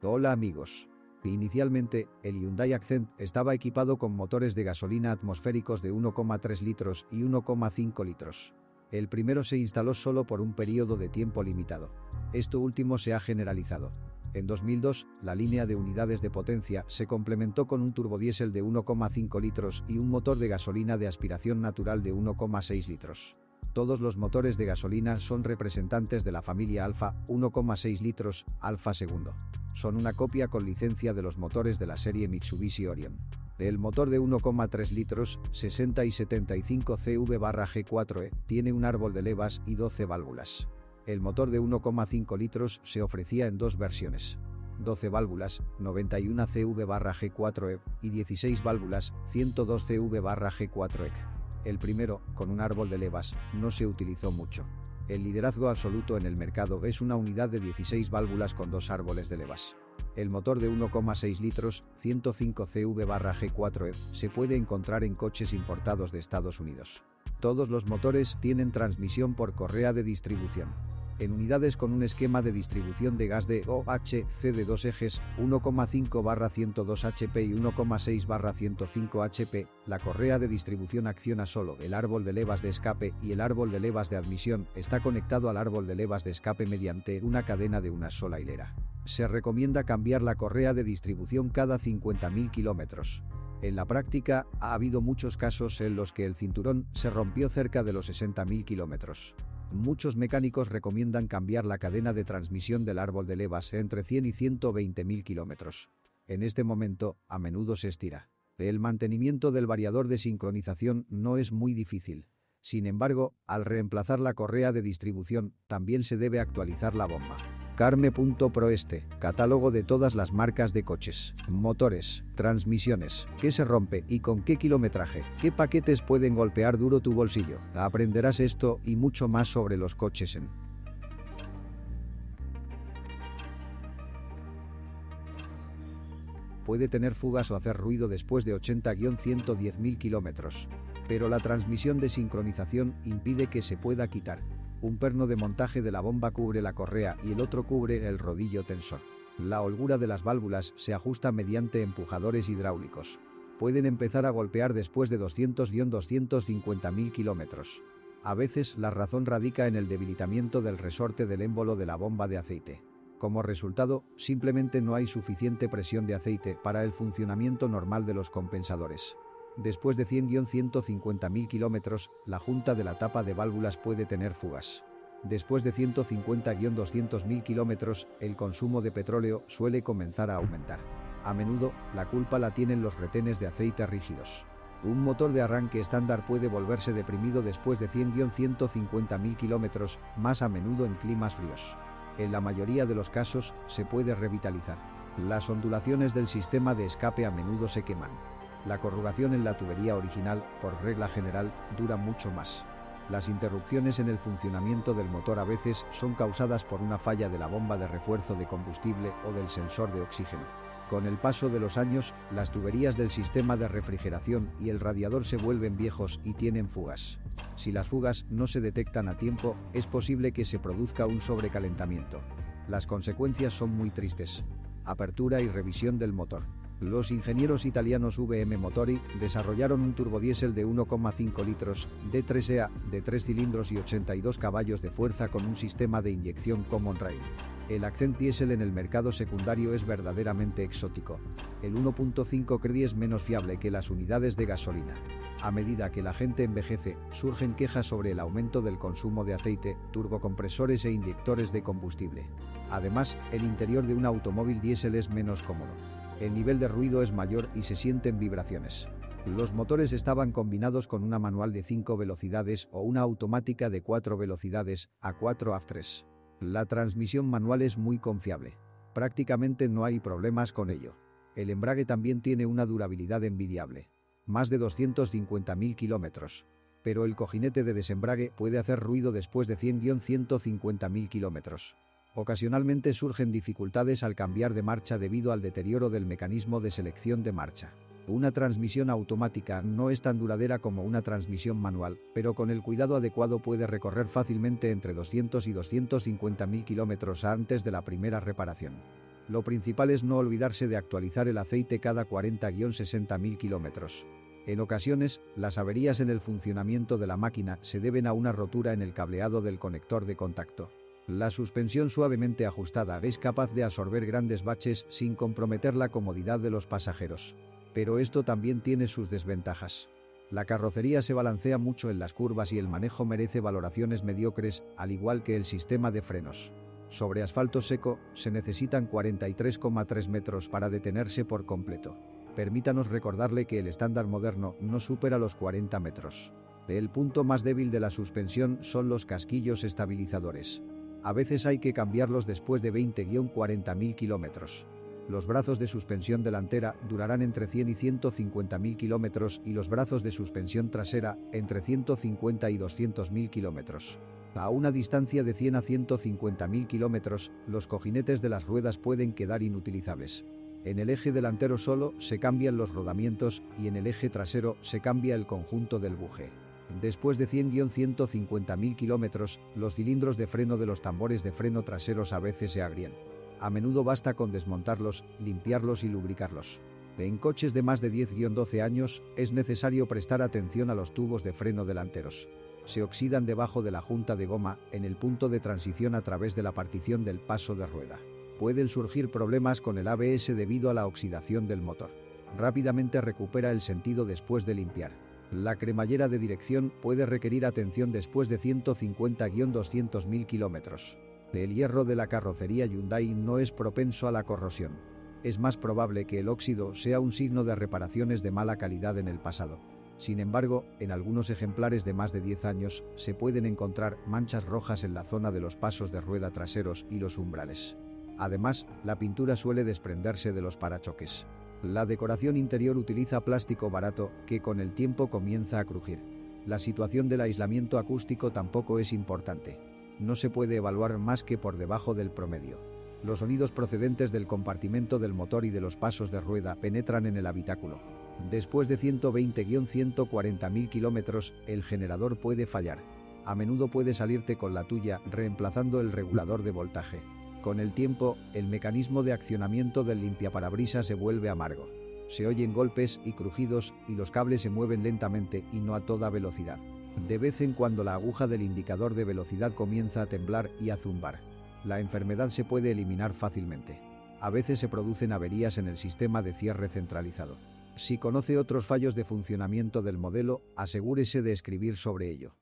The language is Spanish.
Hola amigos. Inicialmente, el Hyundai Accent estaba equipado con motores de gasolina atmosféricos de 1,3 litros y 1,5 litros. El primero se instaló solo por un periodo de tiempo limitado. Esto último se ha generalizado. En 2002, la línea de unidades de potencia se complementó con un turbodiesel de 1,5 litros y un motor de gasolina de aspiración natural de 1,6 litros. Todos los motores de gasolina son representantes de la familia Alfa 1,6 litros, Alfa II. Son una copia con licencia de los motores de la serie Mitsubishi Orion. El motor de 1,3 litros, 60 y 75 CV/G4E, tiene un árbol de levas y 12 válvulas. El motor de 1,5 litros se ofrecía en dos versiones. 12 válvulas, 91 CV/G4E, y 16 válvulas, 102 CV/G4E. El primero, con un árbol de levas, no se utilizó mucho. El liderazgo absoluto en el mercado es una unidad de 16 válvulas con dos árboles de levas. El motor de 1,6 litros, 105 CV/G4E, se puede encontrar en coches importados de Estados Unidos. Todos los motores tienen transmisión por correa de distribución. En unidades con un esquema de distribución de gas de OHC de dos ejes, 1,5/102 HP y 1,6/105 HP, la correa de distribución acciona solo el árbol de levas de escape y el árbol de levas de admisión está conectado al árbol de levas de escape mediante una cadena de una sola hilera. Se recomienda cambiar la correa de distribución cada 50.000 kilómetros. En la práctica, ha habido muchos casos en los que el cinturón se rompió cerca de los 60.000 kilómetros. Muchos mecánicos recomiendan cambiar la cadena de transmisión del árbol de levas entre 100 y 120.000 kilómetros. En este momento, a menudo se estira. El mantenimiento del variador de sincronización no es muy difícil. Sin embargo, al reemplazar la correa de distribución, también se debe actualizar la bomba. Carme.pro catálogo de todas las marcas de coches, motores, transmisiones, qué se rompe y con qué kilometraje, qué paquetes pueden golpear duro tu bolsillo. Aprenderás esto y mucho más sobre los coches en Puede tener fugas o hacer ruido después de 80-110.000 kilómetros. Pero la transmisión de sincronización impide que se pueda quitar. Un perno de montaje de la bomba cubre la correa y el otro cubre el rodillo tensor. La holgura de las válvulas se ajusta mediante empujadores hidráulicos. Pueden empezar a golpear después de 200-250.000 kilómetros. A veces la razón radica en el debilitamiento del resorte del émbolo de la bomba de aceite. Como resultado, simplemente no hay suficiente presión de aceite para el funcionamiento normal de los compensadores. Después de 100-150.000 kilómetros, la junta de la tapa de válvulas puede tener fugas. Después de 150-200.000 kilómetros, el consumo de petróleo suele comenzar a aumentar. A menudo, la culpa la tienen los retenes de aceite rígidos. Un motor de arranque estándar puede volverse deprimido después de 100-150.000 kilómetros, más a menudo en climas fríos. En la mayoría de los casos, se puede revitalizar. Las ondulaciones del sistema de escape a menudo se queman. La corrugación en la tubería original, por regla general, dura mucho más. Las interrupciones en el funcionamiento del motor a veces son causadas por una falla de la bomba de refuerzo de combustible o del sensor de oxígeno. Con el paso de los años, las tuberías del sistema de refrigeración y el radiador se vuelven viejos y tienen fugas. Si las fugas no se detectan a tiempo, es posible que se produzca un sobrecalentamiento. Las consecuencias son muy tristes. Apertura y revisión del motor. Los ingenieros italianos VM Motori desarrollaron un turbodiesel de 1,5 litros, D3EA, de 3 cilindros y 82 caballos de fuerza con un sistema de inyección Common Rail. El Accent Diesel en el mercado secundario es verdaderamente exótico. El 1.5 CRI es menos fiable que las unidades de gasolina. A medida que la gente envejece, surgen quejas sobre el aumento del consumo de aceite, turbocompresores e inyectores de combustible. Además, el interior de un automóvil diésel es menos cómodo. El nivel de ruido es mayor y se sienten vibraciones. Los motores estaban combinados con una manual de 5 velocidades o una automática de 4 velocidades, A4 A3. La transmisión manual es muy confiable. Prácticamente no hay problemas con ello. El embrague también tiene una durabilidad envidiable. Más de 250.000 kilómetros. Pero el cojinete de desembrague puede hacer ruido después de 100-150.000 kilómetros. Ocasionalmente surgen dificultades al cambiar de marcha debido al deterioro del mecanismo de selección de marcha. Una transmisión automática no es tan duradera como una transmisión manual, pero con el cuidado adecuado puede recorrer fácilmente entre 200 y 250.000 kilómetros antes de la primera reparación. Lo principal es no olvidarse de actualizar el aceite cada 40-60.000 kilómetros. En ocasiones, las averías en el funcionamiento de la máquina se deben a una rotura en el cableado del conector de contacto. La suspensión suavemente ajustada es capaz de absorber grandes baches sin comprometer la comodidad de los pasajeros. Pero esto también tiene sus desventajas. La carrocería se balancea mucho en las curvas y el manejo merece valoraciones mediocres, al igual que el sistema de frenos. Sobre asfalto seco, se necesitan 43,3 metros para detenerse por completo. Permítanos recordarle que el estándar moderno no supera los 40 metros. El punto más débil de la suspensión son los casquillos estabilizadores. A veces hay que cambiarlos después de 20-40.000 kilómetros. Los brazos de suspensión delantera durarán entre 100 y 150.000 kilómetros y los brazos de suspensión trasera entre 150 y 200.000 kilómetros. A una distancia de 100 a 150.000 kilómetros, los cojinetes de las ruedas pueden quedar inutilizables. En el eje delantero solo se cambian los rodamientos y en el eje trasero se cambia el conjunto del buje. Después de 100-150.000 kilómetros, los cilindros de freno de los tambores de freno traseros a veces se agrían. A menudo basta con desmontarlos, limpiarlos y lubricarlos. En coches de más de 10-12 años, es necesario prestar atención a los tubos de freno delanteros. Se oxidan debajo de la junta de goma, en el punto de transición a través de la partición del paso de rueda. Pueden surgir problemas con el ABS debido a la oxidación del motor. Rápidamente recupera el sentido después de limpiar. La cremallera de dirección puede requerir atención después de 150-200.000 kilómetros. El hierro de la carrocería Hyundai no es propenso a la corrosión. Es más probable que el óxido sea un signo de reparaciones de mala calidad en el pasado. Sin embargo, en algunos ejemplares de más de 10 años, se pueden encontrar manchas rojas en la zona de los pasos de rueda traseros y los umbrales. Además, la pintura suele desprenderse de los parachoques. La decoración interior utiliza plástico barato, que con el tiempo comienza a crujir. La situación del aislamiento acústico tampoco es importante. No se puede evaluar más que por debajo del promedio. Los sonidos procedentes del compartimento del motor y de los pasos de rueda penetran en el habitáculo. Después de 120-140.000 kilómetros, el generador puede fallar. A menudo puede salirte con la tuya, reemplazando el regulador de voltaje. Con el tiempo, el mecanismo de accionamiento del limpiaparabrisas se vuelve amargo. Se oyen golpes y crujidos y los cables se mueven lentamente y no a toda velocidad. De vez en cuando la aguja del indicador de velocidad comienza a temblar y a zumbar. La enfermedad se puede eliminar fácilmente. A veces se producen averías en el sistema de cierre centralizado. Si conoce otros fallos de funcionamiento del modelo, asegúrese de escribir sobre ello.